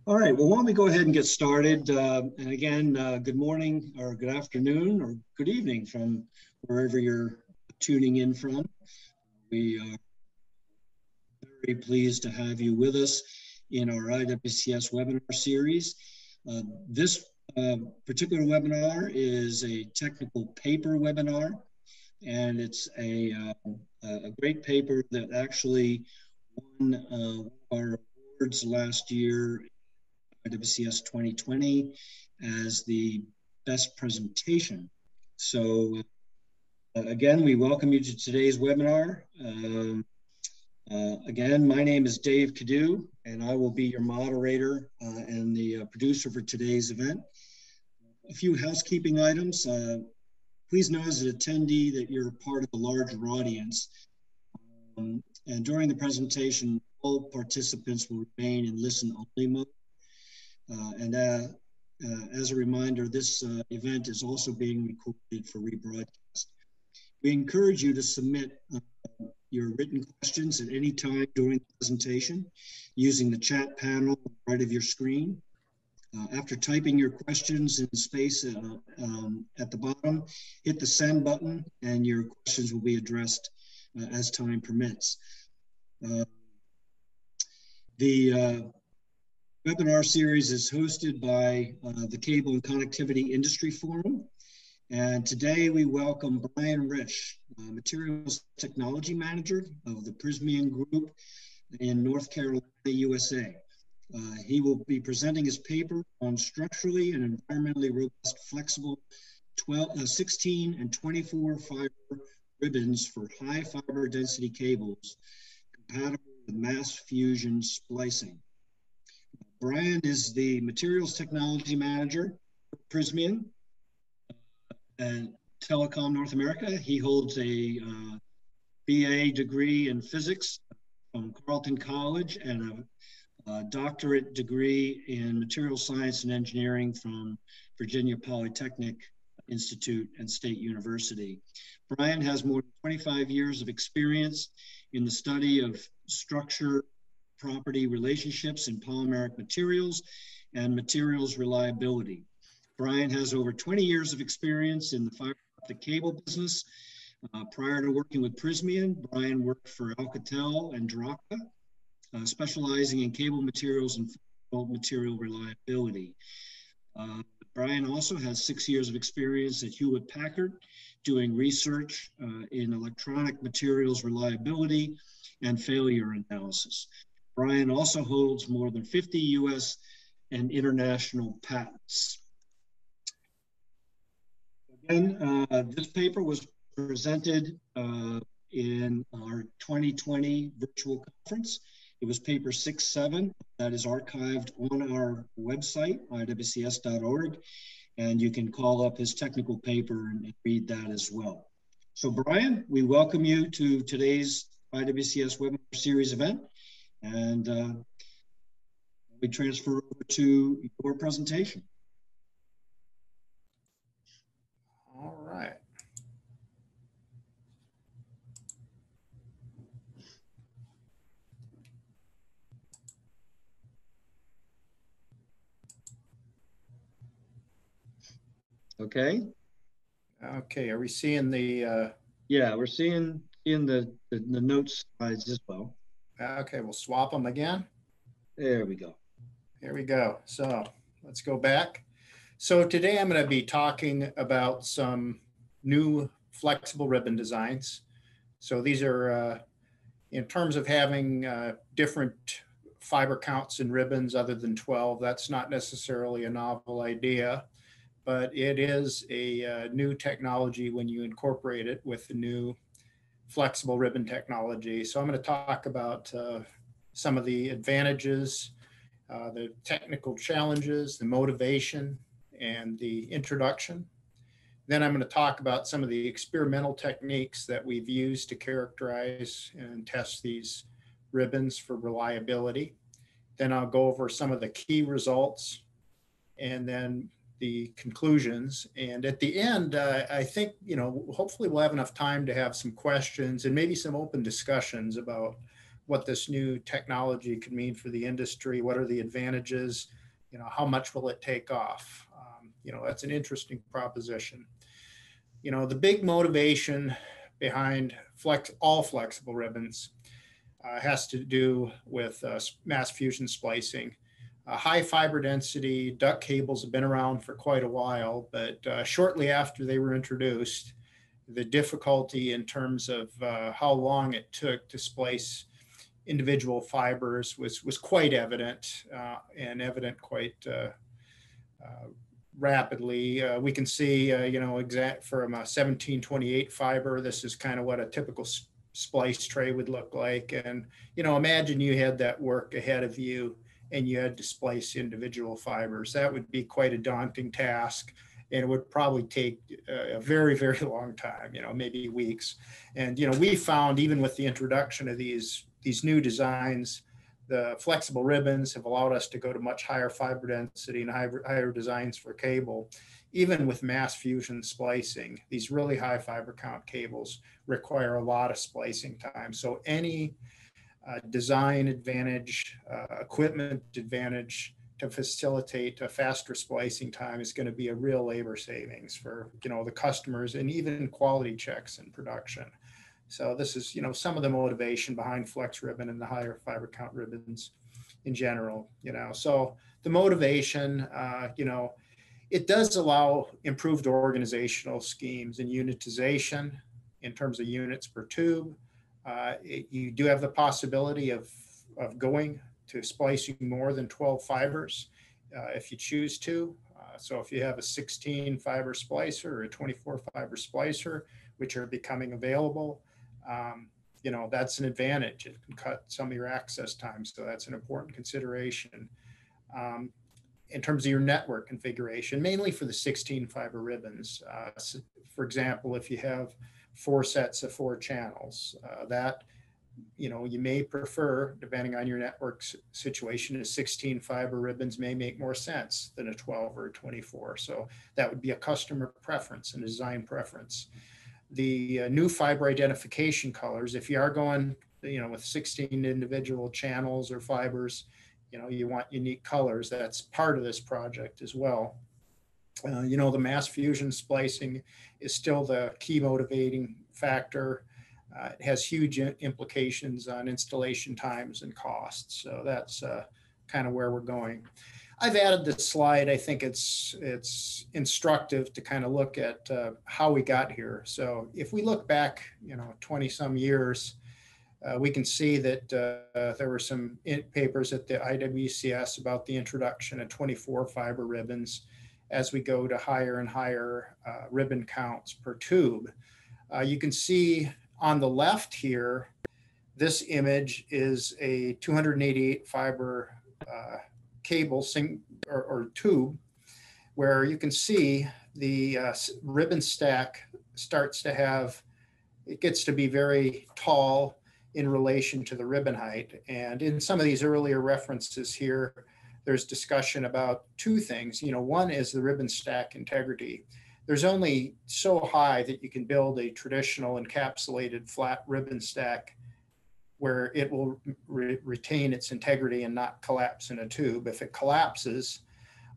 All right, well, why don't we go ahead and get started? And again, good morning or good afternoon or good evening from wherever you're tuning in from. We are very pleased to have you with us in our IWCS webinar series. This particular webinar is a technical paper webinar, and it's a great paper that actually won our awards last year, IWCS 2020, as the best presentation. So again, we welcome you to today's webinar. Again, my name is Dave Cadu, and I will be your moderator and the producer for today's event. A few housekeeping items. Please know as an attendee that you're part of a larger audience. And during the presentation, all participants will remain in listen-only mode. As a reminder, this event is also being recorded for rebroadcast. We encourage you to submit your written questions at any time during the presentation using the chat panel on the right of your screen. After typing your questions in the space at the bottom, hit the send button and your questions will be addressed as time permits. The webinar series is hosted by the Cable and Connectivity Industry Forum. And today we welcome Brian Risch, Materials Technology Manager of the Prysmian Group in North Carolina, USA. He will be presenting his paper on structurally and environmentally robust flexible 16 and 24 fiber ribbons for high fiber density cables compatible with mass fusion splicing. Brian is the Materials Technology Manager for Prysmian and Telecom North America. He holds a BA degree in physics from Carleton College and a doctorate degree in material science and engineering from Virginia Polytechnic Institute and State University. Brian has more than 25 years of experience in the study of structure property relationships in polymeric materials and materials reliability. Brian has over 20 years of experience in the fiber optic cable business. Prior to working with Prysmian, Brian worked for Alcatel and Draka, specializing in cable materials and material reliability. Brian also has 6 years of experience at Hewlett Packard doing research in electronic materials reliability and failure analysis. Brian also holds more than 50 US and international patents. Again, this paper was presented in our 2020 virtual conference. It was paper 6-7 that is archived on our website, iwcs.org, and you can call up his technical paper and read that as well. So Brian, we welcome you to today's IWCS webinar series event. And we transfer over to your presentation. All right. Okay. Okay. Are we seeing the? Yeah, we're seeing the notes slides as well. Okay, we'll swap them again. There we go. Here we go. So let's go back. So today I'm going to be talking about some new flexible ribbon designs. So these are in terms of having different fiber counts in ribbons other than 12. That's not necessarily a novel idea, but it is a new technology when you incorporate it with the new flexible ribbon technology. So I'm going to talk about some of the advantages, the technical challenges, the motivation, and the introduction. Then I'm going to talk about some of the experimental techniques that we've used to characterize and test these ribbons for reliability. Then I'll go over some of the key results and then the conclusions. And at the end, I think, hopefully we'll have enough time to have some questions and maybe some open discussions about what this new technology could mean for the industry. What are the advantages? How much will it take off? That's an interesting proposition. The big motivation behind all flexible ribbons has to do with mass fusion splicing. High fiber density duct cables have been around for quite a while, but shortly after they were introduced, the difficulty in terms of how long it took to splice individual fibers was quite evident, and evident quite rapidly. We can see, exact from a 1728 fiber, this is kind of what a typical splice tray would look like. And, imagine you had that work ahead of you and you had to splice individual fibers. That would be quite a daunting task. And it would probably take a very, very long time, maybe weeks. And, we found even with the introduction of these new designs, the flexible ribbons have allowed us to go to much higher fiber density and higher designs for cable. Even with mass fusion splicing, these really high fiber count cables require a lot of splicing time. So any design advantage, equipment advantage to facilitate a faster splicing time is going to be a real labor savings for the customers, and even quality checks in production. So this is some of the motivation behind flex ribbon and the higher fiber count ribbons in general. So the motivation, it does allow improved organizational schemes and unitization in terms of units per tube. You do have the possibility of going to splicing more than 12 fibers if you choose to. So if you have a 16 fiber splicer or a 24 fiber splicer, which are becoming available, that's an advantage. It can cut some of your access time. So that's an important consideration. In terms of your network configuration, mainly for the 16 fiber ribbons. So for example, if you have 4 sets of 4 channels, that you may prefer, depending on your network situation, a 16 fiber ribbons may make more sense than a 12 or a 24. So that would be a customer preference and design preference. The new fiber identification colors, if you are going, with 16 individual channels or fibers, you want unique colors. That's part of this project as well. The mass fusion splicing is still the key motivating factor. It has huge implications on installation times and costs. So that's kind of where we're going. I've added this slide. I think it's instructive to kind of look at how we got here. So if we look back, 20 some years, we can see that there were some papers at the IWCS about the introduction of 24 fiber ribbons as we go to higher and higher ribbon counts per tube. You can see on the left here, this image is a 288 fiber cable or tube, where you can see the ribbon stack starts to have, it gets to be very tall in relation to the ribbon height. And in some of these earlier references here, there's discussion about 2 things. One is the ribbon stack integrity. There's only so high that you can build a traditional encapsulated flat ribbon stack where it will retain its integrity and not collapse in a tube. If it collapses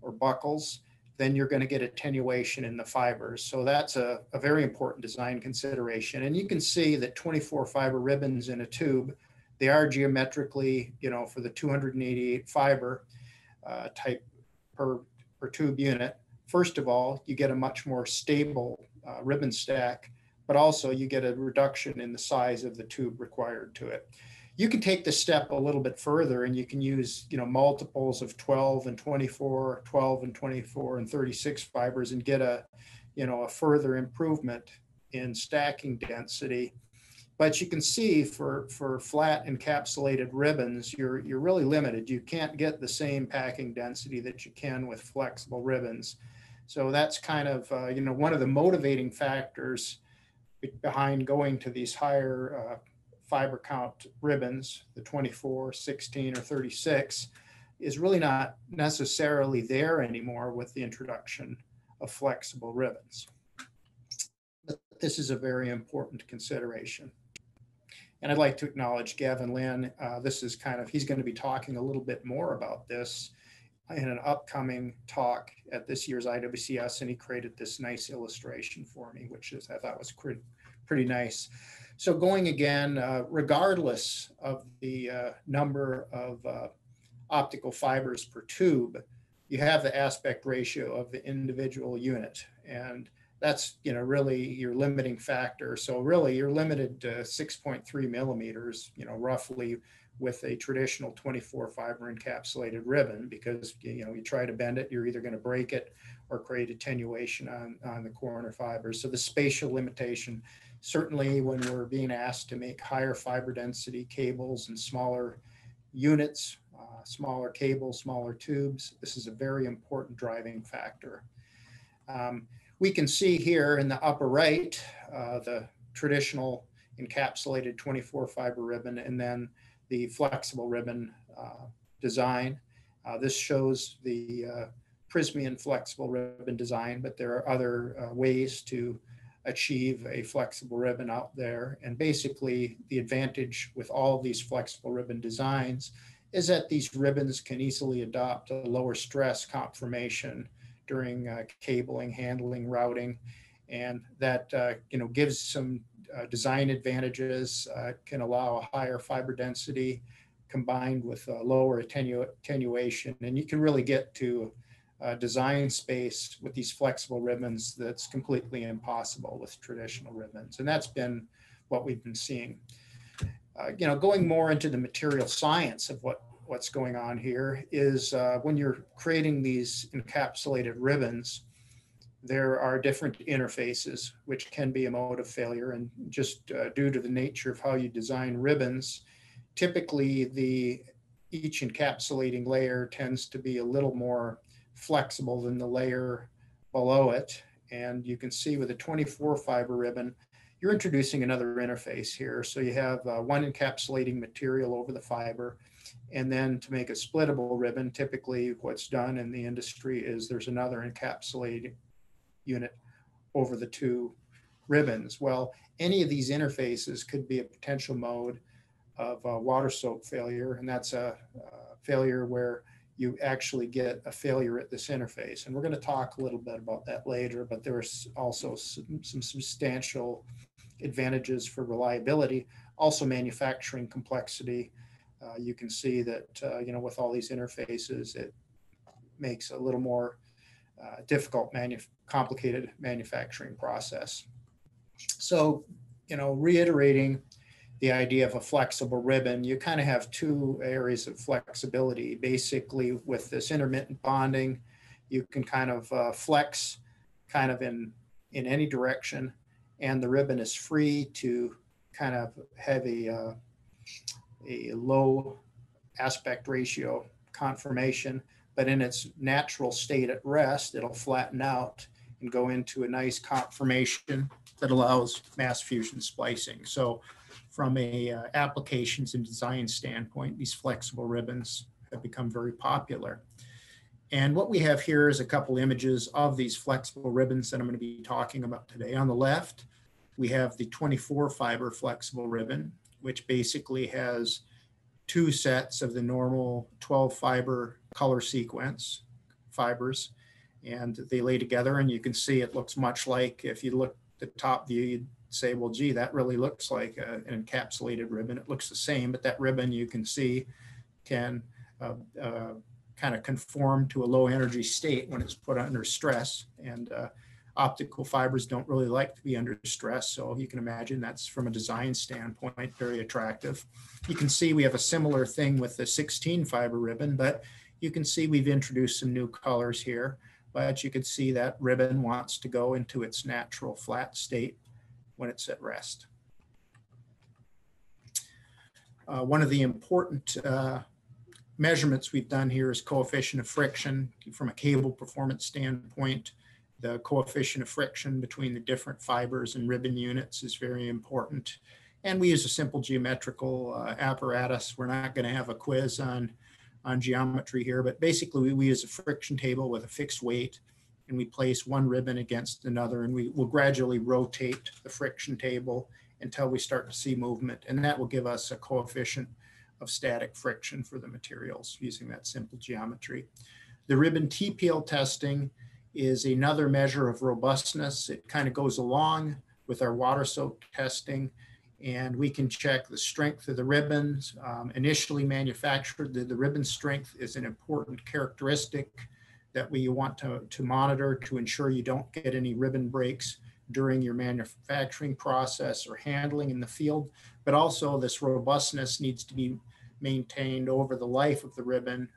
or buckles, then you're going to get attenuation in the fibers. So that's a very important design consideration. And you can see that 24 fiber ribbons in a tube, they are geometrically, for the 288 fiber type per tube unit. First of all, you get a much more stable ribbon stack, but also you get a reduction in the size of the tube required to it. You can take the step a little bit further and you can use, multiples of 12 and 24, 12 and 24 and 36 fibers and get a further improvement in stacking density. But you can see for flat encapsulated ribbons, you're really limited. You can't get the same packing density that you can with flexible ribbons. So that's kind of, one of the motivating factors behind going to these higher fiber count ribbons, the 24, 16, or 36, is really not necessarily there anymore with the introduction of flexible ribbons. But this is a very important consideration. And I'd like to acknowledge Gavin Lynn. He's going to be talking a little bit more about this in an upcoming talk at this year's IWCS, and he created this nice illustration for me, I thought was pretty nice. So going again, regardless of the number of optical fibers per tube, you have the aspect ratio of the individual unit, and that's really your limiting factor. So really you're limited to 6.3 millimeters, roughly, with a traditional 24 fiber encapsulated ribbon, because you try to bend it, you're either going to break it or create attenuation on the corner fibers. So the spatial limitation, certainly when we're being asked to make higher fiber density cables and smaller units, smaller cables, smaller tubes, this is a very important driving factor. We can see here in the upper right, the traditional encapsulated 24 fiber ribbon, and then the flexible ribbon design. This shows the Prysmian flexible ribbon design, but there are other ways to achieve a flexible ribbon out there. And basically the advantage with all of these flexible ribbon designs is that these ribbons can easily adopt a lower stress conformation during cabling, handling, routing, and that gives some design advantages, can allow a higher fiber density combined with lower attenuation, and you can really get to design space with these flexible ribbons that's completely impossible with traditional ribbons, and that's been what we've been seeing. Going more into the material science of what's going on here is when you're creating these encapsulated ribbons, there are different interfaces, which can be a mode of failure. And just due to the nature of how you design ribbons, typically each encapsulating layer tends to be a little more flexible than the layer below it. And you can see with a 24 fiber ribbon, you're introducing another interface here. So you have one encapsulating material over the fiber. And then to make a splittable ribbon, typically what's done in the industry is there's another encapsulating unit over the two ribbons. Well, any of these interfaces could be a potential mode of water soak failure, and that's a failure where you actually get a failure at this interface. And we're going to talk a little bit about that later, but there's also some substantial advantages for reliability, also manufacturing complexity. You can see that with all these interfaces, it makes a little more difficult, complicated manufacturing process. So, reiterating the idea of a flexible ribbon, you kind of have two areas of flexibility. Basically, with this intermittent bonding, you can kind of flex kind of in any direction, and the ribbon is free to kind of have a low aspect ratio conformation, but in its natural state at rest, it'll flatten out and go into a nice conformation that allows mass fusion splicing. So from a applications and design standpoint, these flexible ribbons have become very popular. And what we have here is a couple images of these flexible ribbons that I'm going to be talking about today. On the left, we have the 24 fiber flexible ribbon, which basically has two sets of the normal 12 fiber color sequence fibers, and they lay together, and you can see it looks much like, if you look at the top view, you'd say, well, gee, that really looks like an encapsulated ribbon. It looks the same, but that ribbon you can see can kind of conform to a low energy state when it's put under stress, and optical fibers don't really like to be under stress. So you can imagine that's, from a design standpoint, very attractive. You can see we have a similar thing with the 16 fiber ribbon, but you can see we've introduced some new colors here, but you can see that ribbon wants to go into its natural flat state when it's at rest. One of the important measurements we've done here is coefficient of friction. From a cable performance standpoint, the coefficient of friction between the different fibers and ribbon units is very important. And we use a simple geometrical apparatus. We're not going to have a quiz on geometry here, but basically we use a friction table with a fixed weight, and we place one ribbon against another, and we will gradually rotate the friction table until we start to see movement. And that will give us a coefficient of static friction for the materials using that simple geometry. The ribbon T-peel testing is another measure of robustness. It kind of goes along with our water soak testing, and we can check the strength of the ribbons. Initially manufactured, the ribbon strength is an important characteristic that we want to monitor to ensure you don't get any ribbon breaks during your manufacturing process or handling in the field. But also this robustness needs to be maintained over the life of the ribbon.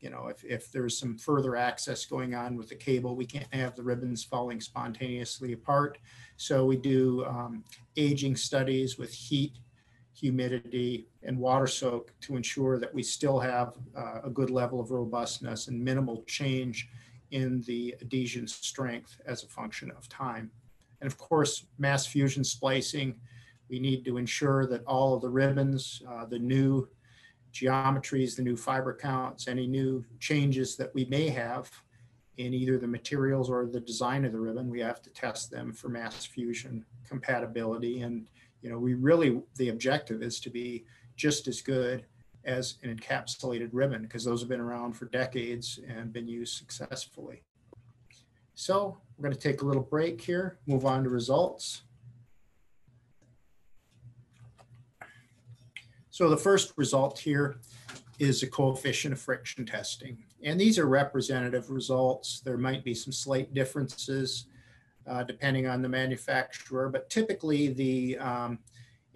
You know, if there's some further access going on with the cable, we can't have the ribbons falling spontaneously apart. So we do aging studies with heat, humidity, and water soak to ensure that we still have a good level of robustness and minimal change in the adhesion strength as a function of time. And of course, mass fusion splicing, we need to ensure that all of the ribbons, the new geometries, the new fiber counts, any new changes that we may have in either the materials or the design of the ribbon, we have to test them for mass fusion compatibility. And, you know, the objective is to be just as good as an encapsulated ribbon, because those have been around for decades and been used successfully. So we're going to take a little break here, move on to results. So the first result here is a coefficient of friction testing. And these are representative results. There might be some slight differences depending on the manufacturer, but typically the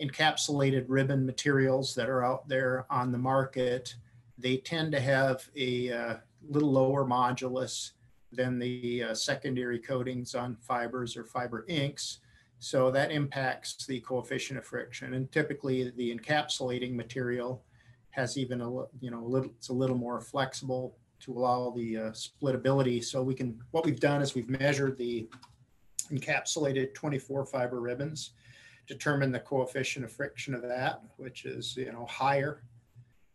encapsulated ribbon materials that are out there on the market, they tend to have a little lower modulus than the secondary coatings on fibers or fiber inks. So that impacts the coefficient of friction. And typically the encapsulating material has even it's a little more flexible to allow the splittability. So what we've done is we've measured the encapsulated 24 fiber ribbons, determine the coefficient of friction of that, which is, higher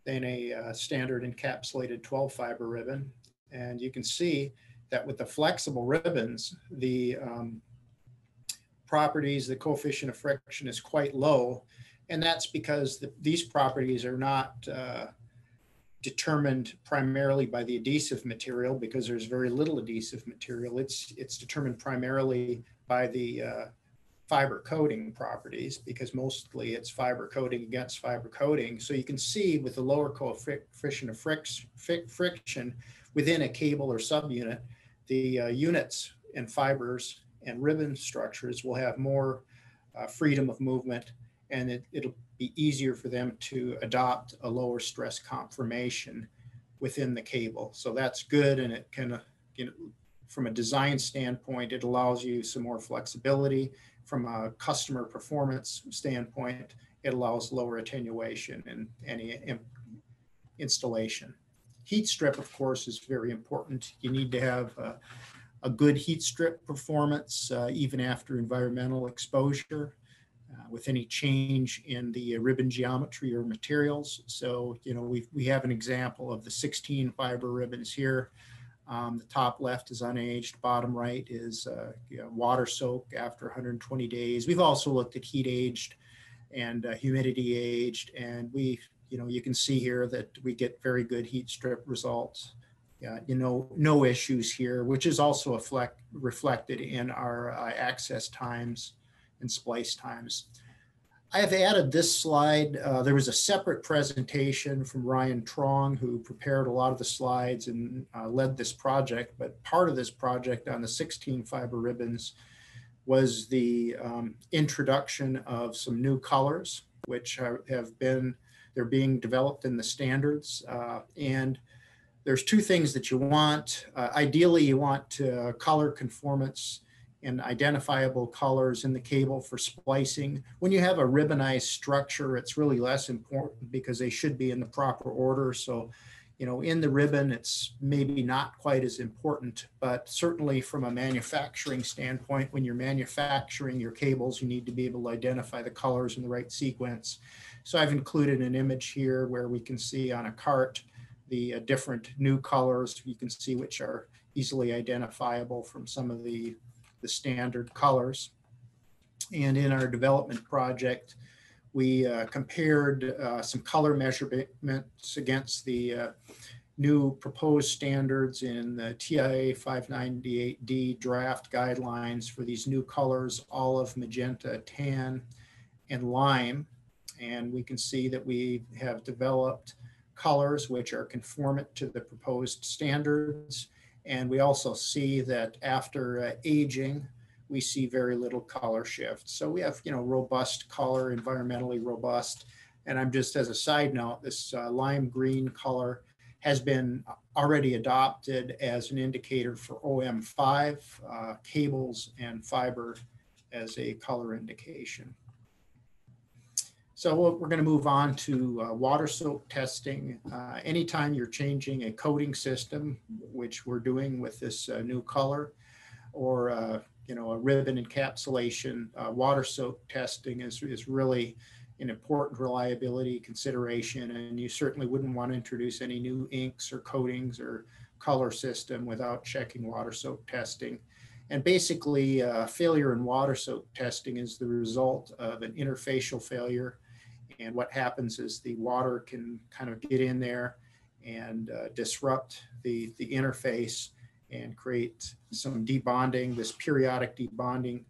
than a standard encapsulated 12 fiber ribbon. And you can see that with the flexible ribbons, the properties, the coefficient of friction is quite low. And that's because these properties are not determined primarily by the adhesive material, because there's very little adhesive material. It's determined primarily by the fiber coating properties, because mostly it's fiber coating against fiber coating. So you can see with the lower coefficient of friction within a cable or subunit, the units and fibers and ribbon structures will have more freedom of movement, and it'll be easier for them to adopt a lower stress conformation within the cable. So that's good, and it can, from a design standpoint, it allows you some more flexibility. From a customer performance standpoint, it allows lower attenuation in any installation. Heat strip, of course, is very important. You need to have a good heat strip performance, even after environmental exposure, with any change in the ribbon geometry or materials. So, we have an example of the 16 fiber ribbons here. The top left is unaged, bottom right is water soak after 120 days. We've also looked at heat aged and humidity aged, and you can see here that we get very good heat strip results. No issues here, which is also reflected in our access times and splice times. I have added this slide. There was a separate presentation from Ryan Trong, who prepared a lot of the slides and led this project, but part of this project on the 16 fiber ribbons was the introduction of some new colors, which they're being developed in the standards. And there's two things that you want. Ideally, you want color conformance and identifiable colors in the cable for splicing. When you have a ribbonized structure, it's really less important because they should be in the proper order. So, in the ribbon, it's maybe not quite as important, but certainly from a manufacturing standpoint, when you're manufacturing your cables, you need to be able to identify the colors in the right sequence. So I've included an image here where we can see on a cart the different new colors. You can see which are easily identifiable from some of the standard colors. And in our development project, we compared some color measurements against the new proposed standards in the TIA 598D draft guidelines for these new colors: olive, magenta, tan, and lime. And we can see that we have developed colors which are conformant to the proposed standards. And we also see that after aging, we see very little color shift. So we have, robust color, environmentally robust. And I'm just, as a side note, this lime green color has been already adopted as an indicator for OM5 cables and fiber as a color indication. So we're going to move on to water soak testing. Anytime you're changing a coating system, which we're doing with this new color, or a ribbon encapsulation, water soak testing is really an important reliability consideration. And you certainly wouldn't want to introduce any new inks or coatings or color system without checking water soak testing. And basically, failure in water soak testing is the result of an interfacial failure. And what happens is the water can kind of get in there and disrupt the interface and create some debonding. This periodic debonding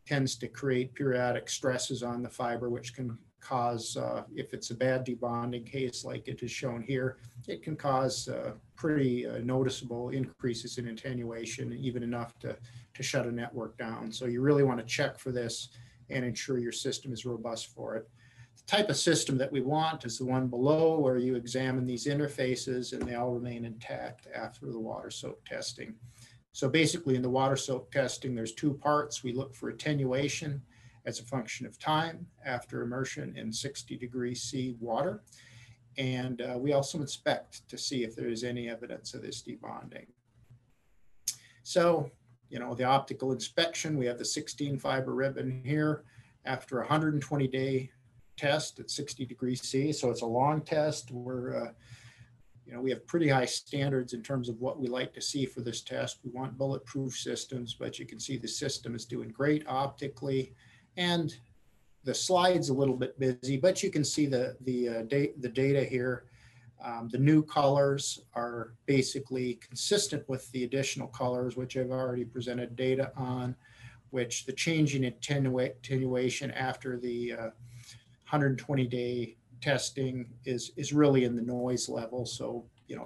tends to create periodic stresses on the fiber, which can cause, if it's a bad debonding case like it is shown here, it can cause pretty noticeable increases in attenuation, even enough to shut a network down. So you really want to check for this and ensure your system is robust for it. The type of system that we want is the one below, where you examine these interfaces and they all remain intact after the water soak testing. So basically in the water soak testing, there's two parts. We look for attenuation as a function of time after immersion in 60 degrees C water. And we also inspect to see if there is any evidence of this debonding. So, the optical inspection, we have the 16 fiber ribbon here after a 120-day test at 60 degrees C. So it's a long test. We have pretty high standards in terms of what we like to see for this test. We want bulletproof systems, but you can see the system is doing great optically. And the slide's a little bit busy, but you can see the data here. The new colors are basically consistent with the additional colors, which I've already presented data on, which the change in attenuation after the 120-day testing is really in the noise level. So,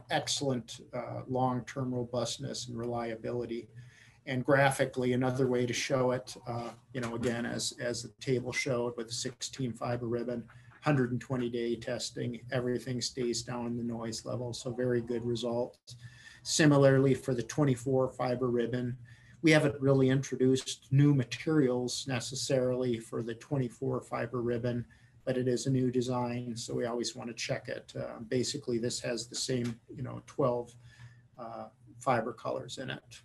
excellent long-term robustness and reliability. And graphically, another way to show it, again, as the table showed with 16 fiber ribbon, 120-day testing, everything stays down in the noise level. So very good results. Similarly, for the 24 fiber ribbon, we haven't really introduced new materials necessarily for the 24 fiber ribbon, but it is a new design, so we always want to check it. Basically, this has the same, 12 fiber colors in it.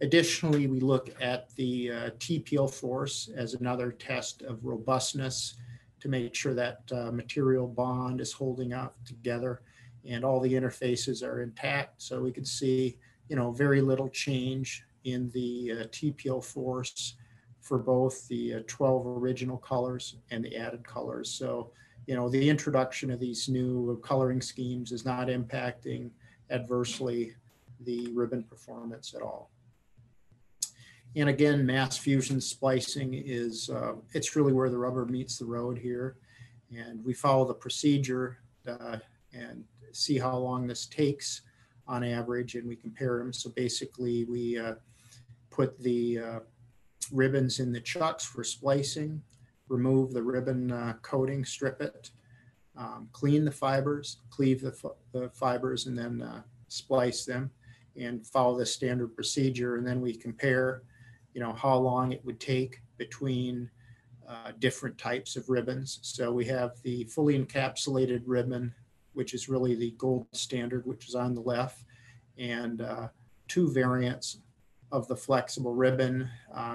Additionally, we look at the TPO force as another test of robustness to make sure that material bond is holding up together and all the interfaces are intact. So we can see, very little change in the TPO force for both the 12 original colors and the added colors. So, the introduction of these new coloring schemes is not impacting adversely the ribbon performance at all. And again, mass fusion splicing is, it's really where the rubber meets the road here. And we follow the procedure and see how long this takes on average, and we compare them. So basically we put the ribbons in the chucks for splicing, remove the ribbon coating, strip it, clean the fibers, cleave the fibers, and then splice them and follow the standard procedure. And then we compare, how long it would take between different types of ribbons. So we have the fully encapsulated ribbon, which is really the gold standard, which is on the left, and two variants of the flexible ribbon.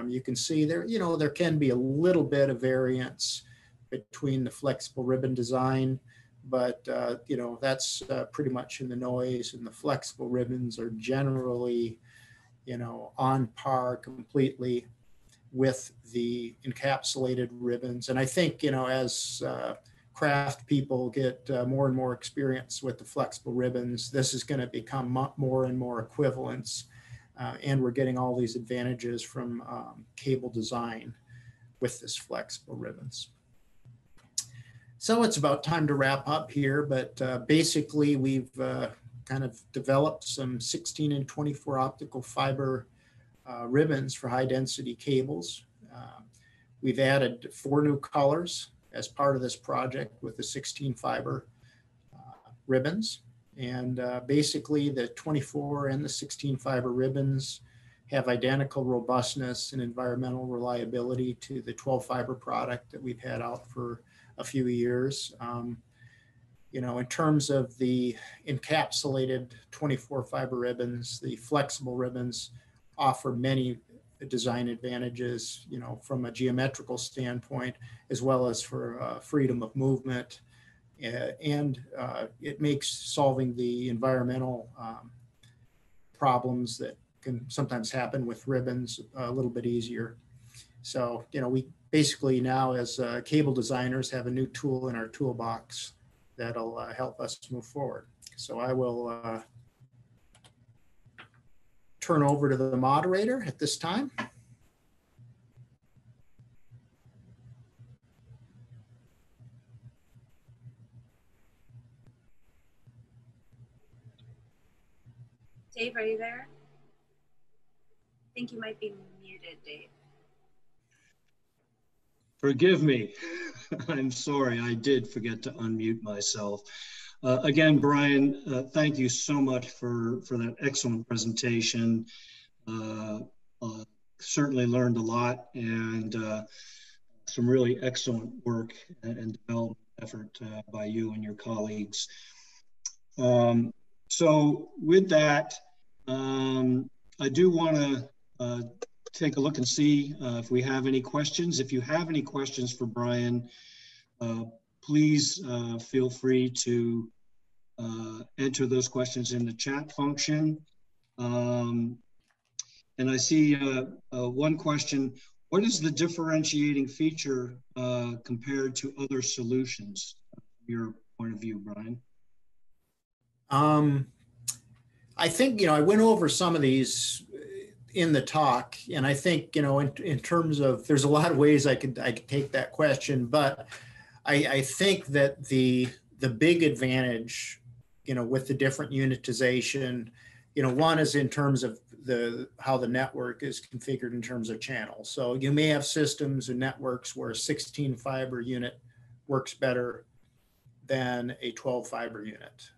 You can see there, there can be a little bit of variance between the flexible ribbon design, but that's pretty much in the noise, and the flexible ribbons are generally, on par completely. with the encapsulated ribbons. And I think, as craft people get more and more experience with the flexible ribbons, this is going to become more and more equivalence. And we're getting all these advantages from cable design with this flexible ribbons. So it's about time to wrap up here, but basically we've kind of developed some 16 and 24 optical fiber ribbons for high density cables. We've added 4 new colors as part of this project with the 16 fiber ribbons. And basically the 24 and the 16 fiber ribbons have identical robustness and environmental reliability to the 12 fiber product that we've had out for a few years. In terms of the encapsulated 24 fiber ribbons, the flexible ribbons offer many design advantages, from a geometrical standpoint, as well as for freedom of movement. And it makes solving the environmental problems that can sometimes happen with ribbons a little bit easier. So, we basically now as cable designers have a new tool in our toolbox that'll help us move forward. So I will turn over to the moderator at this time. Dave, are you there? I think you might be muted, Dave. Forgive me. I'm sorry. I did forget to unmute myself. Again, Brian, thank you so much for that excellent presentation. Certainly learned a lot, and some really excellent work and development effort by you and your colleagues. So with that, I do want to take a look and see if we have any questions. If you have any questions for Brian, please feel free to enter those questions in the chat function. And I see one question: what is the differentiating feature compared to other solutions, from your point of view, Brian? I think, I went over some of these in the talk, and I think, in terms of, there's a lot of ways I could take that question, but I think that the big advantage, with the different unitization, one is in terms of how the network is configured in terms of channels. So you may have systems and networks where a 16 fiber unit works better than a 12 fiber unit.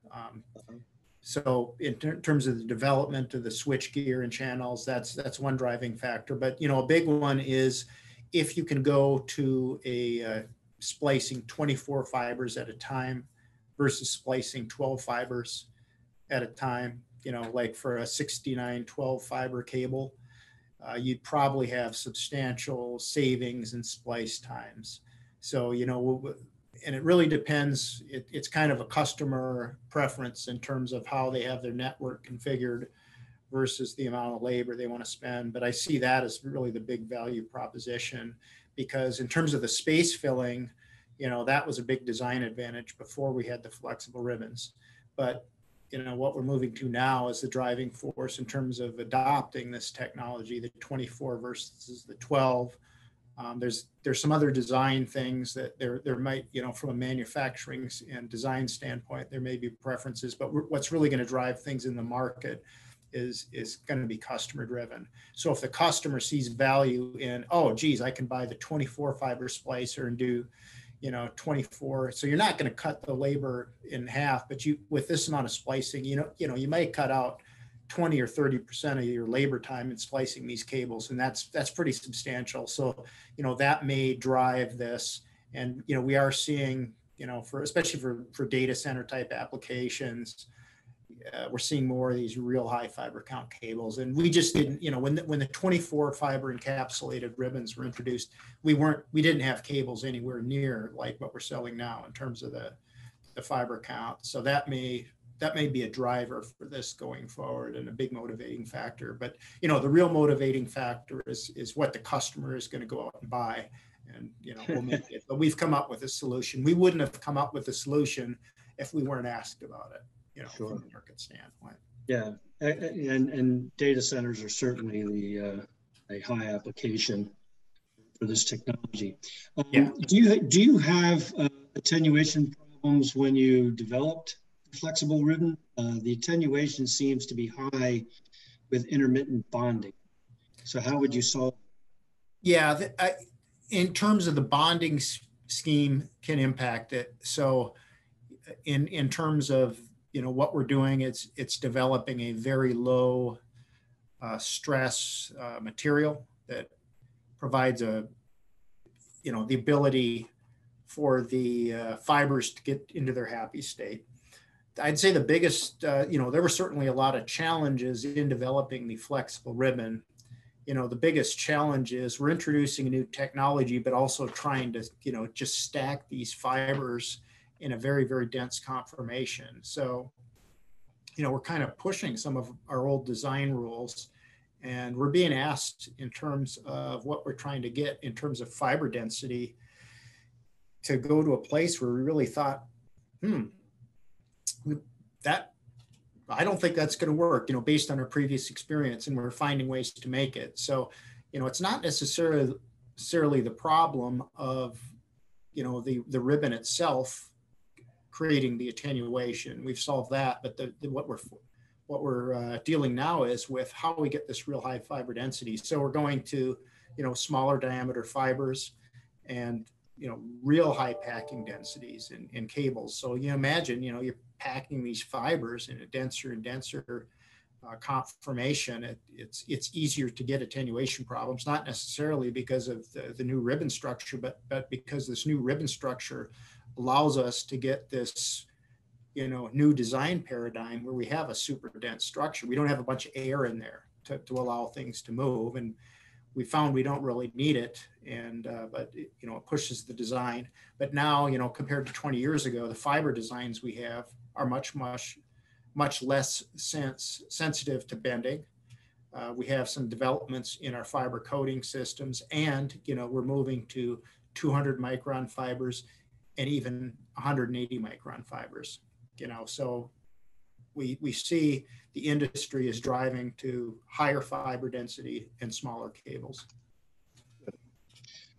So in terms of the development of the switch gear and channels, that's one driving factor. But, a big one is if you can go to a splicing 24 fibers at a time versus splicing 12 fibers at a time, like for a 69 12 fiber cable, you'd probably have substantial savings in splice times. So, and it really depends. It's kind of a customer preference in terms of how they have their network configured versus the amount of labor they want to spend. But I see that as really the big value proposition, because in terms of the space filling, that was a big design advantage before we had the flexible ribbons. But, what we're moving to now is the driving force in terms of adopting this technology, the 24 versus the 12. There's some other design things that there might, from a manufacturing and design standpoint, there may be preferences, but what's really going to drive things in the market is going to be customer driven. So if the customer sees value in, oh, geez, I can buy the 24 fiber splicer and do, 24. So you're not going to cut the labor in half, but with this amount of splicing, you might cut out 20 or 30% of your labor time in splicing these cables. And that's pretty substantial. So, that may drive this. And, we are seeing, especially for data center type applications, we're seeing more of these real high fiber count cables. And we just didn't, when the 24 fiber encapsulated ribbons were introduced, we didn't have cables anywhere near like what we're selling now in terms of the fiber count. So that may that may be a driver for this going forward and a big motivating factor. But the real motivating factor is what the customer is going to go out and buy, and we'll make it. But we've come up with a solution. We wouldn't have come up with a solution if we weren't asked about it, Sure. from a market standpoint. Yeah, and data centers are certainly a high application for this technology. Yeah. Do you have attenuation problems when you developed flexible ribbon? The attenuation seems to be high with intermittent bonding. So how would you solve? Yeah, in terms of the bonding scheme can impact it. So in terms of what we're doing, it's developing a very low stress material that provides the ability for the fibers to get into their happy state. I'd say the biggest, there were certainly a lot of challenges in developing the flexible ribbon. The biggest challenge is we're introducing a new technology, but also trying to, just stack these fibers in a very, very dense conformation. So, we're kind of pushing some of our old design rules, and we're being asked in terms of what we're trying to get in terms of fiber density to go to a place where we really thought, that I don't think that's going to work, based on our previous experience, and we're finding ways to make it. So, it's not necessarily the problem of, the ribbon itself creating the attenuation. We've solved that, but what we're dealing now is with how we get this real high fiber density. So we're going to, smaller diameter fibers and, real high packing densities in cables. So you imagine, you're packing these fibers in a denser and denser conformation. It's easier to get attenuation problems, not necessarily because of the new ribbon structure, but because this new ribbon structure allows us to get this, new design paradigm where we have a super dense structure. We don't have a bunch of air in there to allow things to move. And we found we don't really need it. And, but it pushes the design. But now, compared to 20 years ago, the fiber designs we have are much less sensitive to bending. We have some developments in our fiber coating systems, and, we're moving to 200 micron fibers and even 180 micron fibers, so we see the industry is driving to higher fiber density and smaller cables.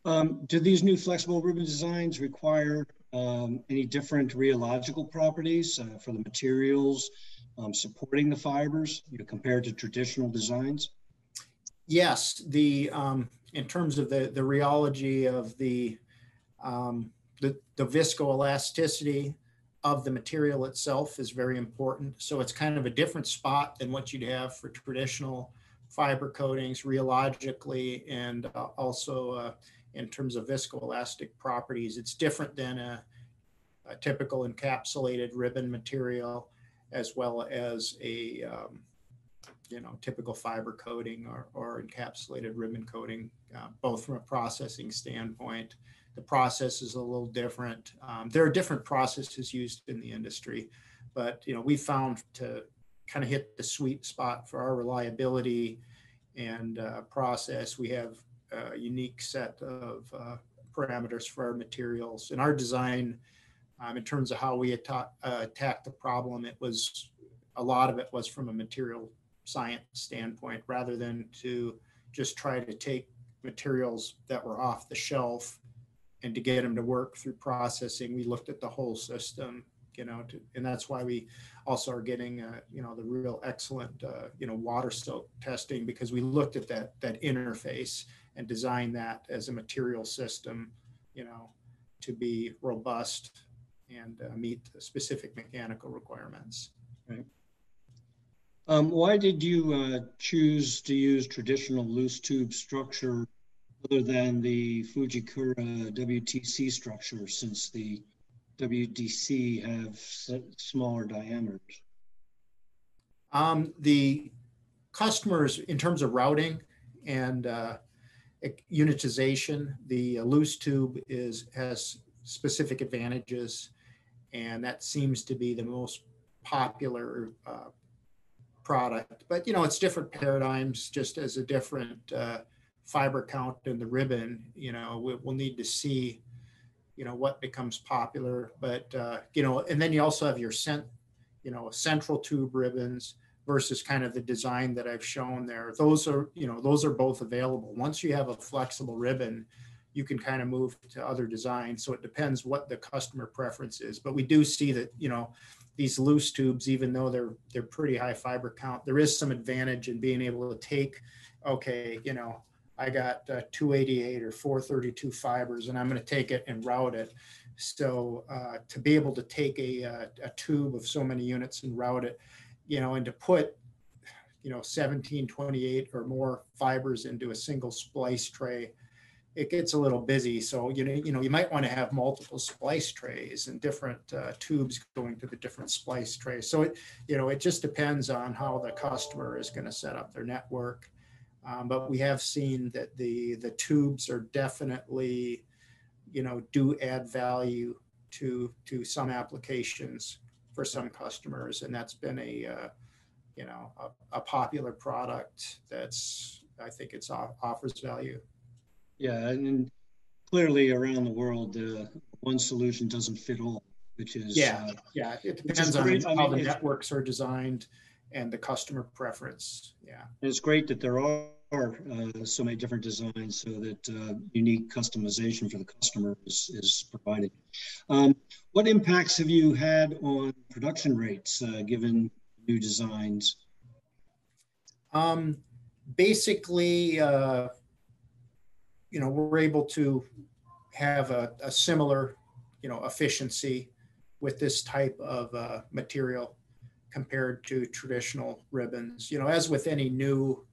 Do these new flexible ribbon designs require any different rheological properties for the materials supporting the fibers, compared to traditional designs? Yes, in terms of the rheology of the viscoelasticity of the material itself is very important. So it's kind of a different spot than what you'd have for traditional fiber coatings rheologically, and also in terms of viscoelastic properties. It's different than a typical encapsulated ribbon material, as well as a typical fiber coating or encapsulated ribbon coating, both from a processing standpoint. The process is a little different. There are different processes used in the industry, but we found to kind of hit the sweet spot for our reliability and process, we have a unique set of parameters for our materials. In our design, in terms of how we attacked the problem, a lot of it was from a material science standpoint, rather than to just try to take materials that were off the shelf and to get them to work through processing. We looked at the whole system, and that's why we also are getting, the real excellent, water soak testing, because we looked at that interface and designed that as a material system, to be robust and meet the specific mechanical requirements. Right. Why did you choose to use traditional loose tube structure other than the Fujikura WTC structure, since the WDC have smaller diameters? The customers, in terms of routing and unitization, the loose tube has specific advantages, and that seems to be the most popular product. But, you know, it's different paradigms, just as a different fiber count in the ribbon. You know, we'll need to see, you know, what becomes popular. But, you know, and then you also have your central tube ribbons versus kind of the design that I've shown there. Those are, you know, those are both available. Once you have a flexible ribbon, you can kind of move to other designs. So it depends what the customer preference is. But we do see that, you know, these loose tubes, even though they're pretty high fiber count, there is some advantage in being able to take, okay, you know, I got 288 or 432 fibers, and I'm going to take it and route it. So to be able to take a tube of so many units and route it, you know, and to put, you know, 1728 or more fibers into a single splice tray, it gets a little busy. So, you know, you might want to have multiple splice trays and different tubes going to the different splice trays. So it, you know, it just depends on how the customer is going to set up their network. But we have seen that the tubes are definitely, you know, do add value to some applications for some customers, and that's been a you know, a popular product that's, I think it's offers value. Yeah, and clearly around the world, one solution doesn't fit all, which is yeah. It depends on how the networks are designed and the customer preference. Yeah, and it's great that there are so many different designs, so that unique customization for the customer is provided. What impacts have you had on production rates given new designs? Basically, you know, we're able to have a similar, you know, efficiency with this type of material compared to traditional ribbons. You know, as with any new,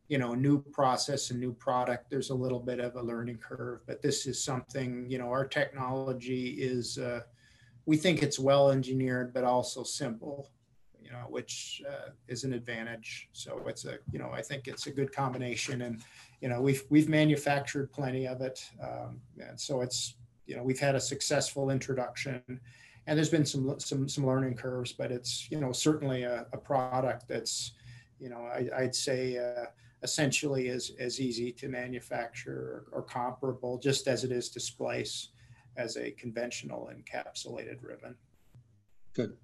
you know, new process and new product, there's a little bit of a learning curve, but this is something, you know, our technology is, we think it's well engineered, but also simple, you know, which is an advantage. So it's a, you know, I think it's a good combination, and, you know, we've manufactured plenty of it. And so it's, you know, we've had a successful introduction, and there's been some learning curves, but it's, you know, certainly a product that's, you know, I'd say essentially as easy to manufacture or comparable, just as it is to splice as a conventional encapsulated ribbon. Good.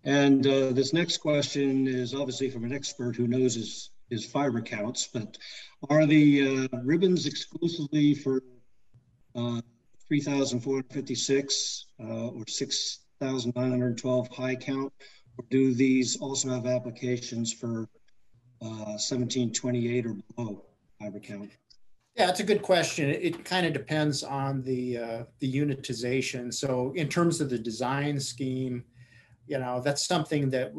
And this next question is obviously from an expert who knows his fiber counts, but are the ribbons exclusively for 3,456 or 6,912 high count, or do these also have applications for 1728 or below fiber count? Yeah, it's a good question. It kind of depends on the unitization. So in terms of the design scheme, you know, that's something that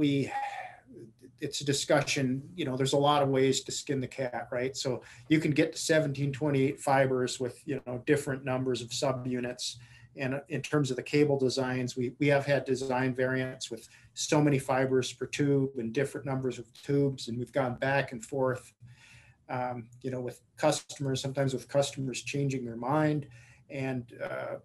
it's a discussion. You know, there's a lot of ways to skin the cat, right? So you can get to 1728 fibers with, you know, different numbers of subunits. And in terms of the cable designs, we have had design variants with so many fibers per tube and different numbers of tubes, and we've gone back and forth, you know, with customers, sometimes with customers changing their mind. And,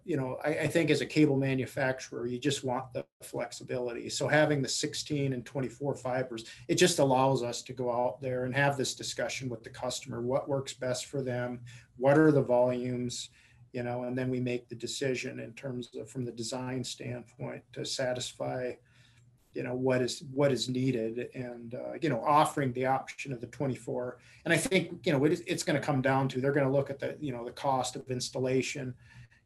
you know, I think as a cable manufacturer, you just want the flexibility. So having the 16 and 24 fibers, it just allows us to go out there and have this discussion with the customer, what works best for them, what are the volumes, you know, and then we make the decision in terms of, from the design standpoint, to satisfy, you know, what is needed, and you know, offering the option of the 24. And I think, you know, it's going to come down to, they're going to look at the, you know, the cost of installation,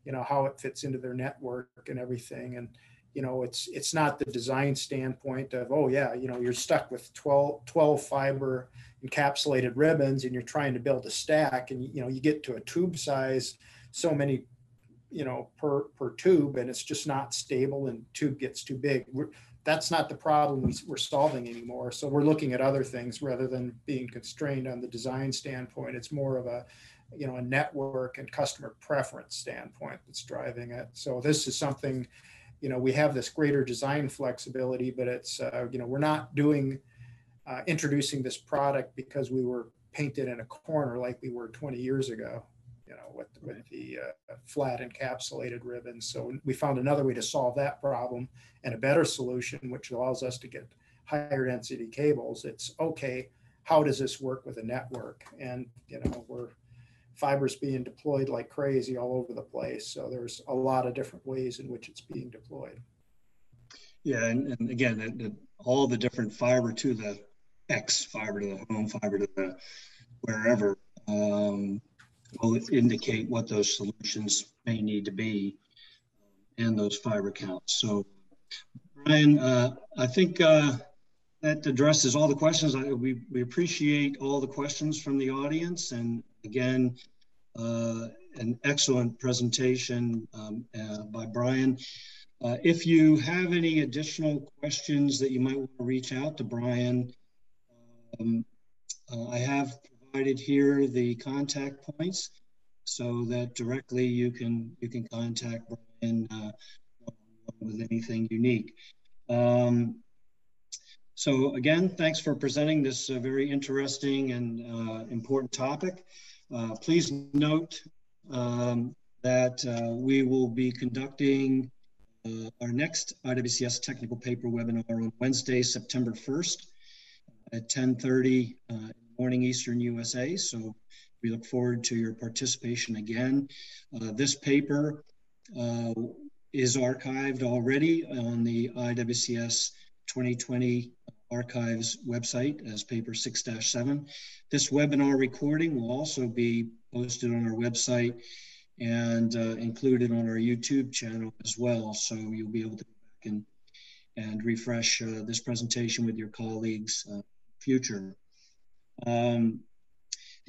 you know, how it fits into their network and everything. And, you know, it's not the design standpoint of, oh yeah, you know, you're stuck with 12 fiber encapsulated ribbons and you're trying to build a stack, and, you know, you get to a tube size, so many, you know, per tube, and it's just not stable, and tube gets too big. That's not the problem we're solving anymore. So we're looking at other things rather than being constrained on the design standpoint. It's more of a, you know, a network and customer preference standpoint that's driving it. So this is something, you know, we have this greater design flexibility, but it's, you know, we're not doing, introducing this product because we were painted in a corner like we were 20 years ago. You know, with the flat encapsulated ribbons. So we found another way to solve that problem and a better solution, which allows us to get higher density cables. It's okay, how does this work with a network? And we're fibers being deployed like crazy all over the place. So there's a lot of different ways in which it's being deployed. Yeah, and again, all the different fiber to the X, fiber to the home, fiber to the wherever, will indicate what those solutions may need to be and those fiber counts. So, Brian, I think that addresses all the questions. We appreciate all the questions from the audience, and again, an excellent presentation by Brian. If you have any additional questions that you might want to reach out to Brian, I have provided here the contact points so that directly you can contact Brian with anything unique. So again, thanks for presenting this very interesting and important topic. Please note that we will be conducting our next IWCS technical paper webinar on Wednesday, September 1st at 10:30 in the morning Eastern USA. So we look forward to your participation again. This paper is archived already on the IWCS 2020 archives website as paper 6-7. This webinar recording will also be posted on our website and included on our YouTube channel as well. So you'll be able to go back and refresh this presentation with your colleagues in the future. The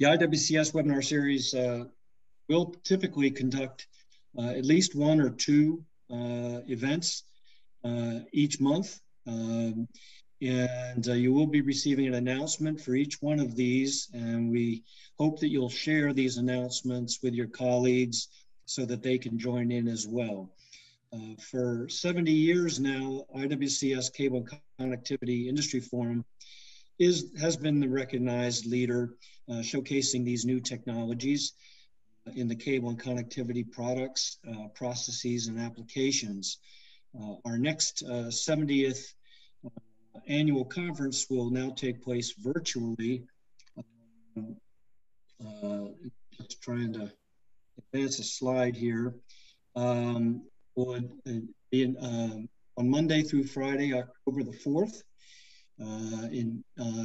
IWCS webinar series will typically conduct at least one or two events each month. And you will be receiving an announcement for each one of these, and we hope that you'll share these announcements with your colleagues so that they can join in as well. For 70 years now, IWCS Cable and Connectivity Industry Forum has been the recognized leader showcasing these new technologies in the cable and connectivity products, processes, and applications. Our next 70th annual conference will now take place virtually. Just trying to advance a slide here. Will be on Monday through Friday, October the 4th,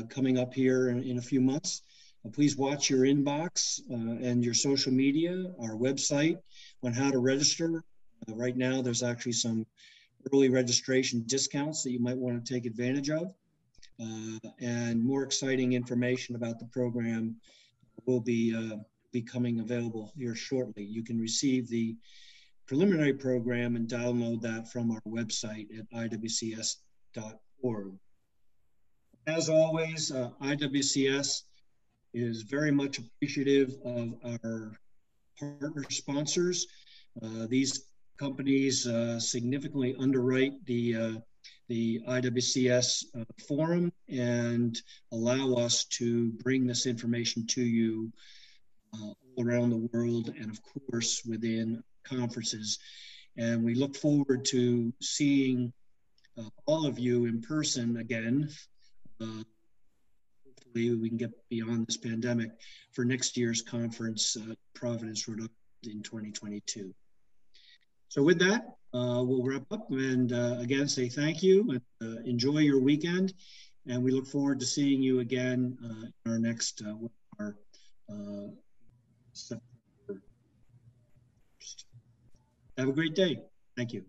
coming up here in a few months. Please watch your inbox and your social media, our website on how to register. Right now, there's actually some early registration discounts that you might want to take advantage of. And more exciting information about the program will be becoming available here shortly. You can receive the preliminary program and download that from our website at iwcs.org. As always, IWCS is very much appreciative of our partner sponsors. These companies significantly underwrite the IWCS forum and allow us to bring this information to you all around the world and of course within conferences. And we look forward to seeing all of you in person again. Hopefully we can get beyond this pandemic for next year's conference, Providence, Rhode Island in 2022. So with that, we'll wrap up and again say thank you and enjoy your weekend. And we look forward to seeing you again in our next webinar. September 1st. Have a great day. Thank you.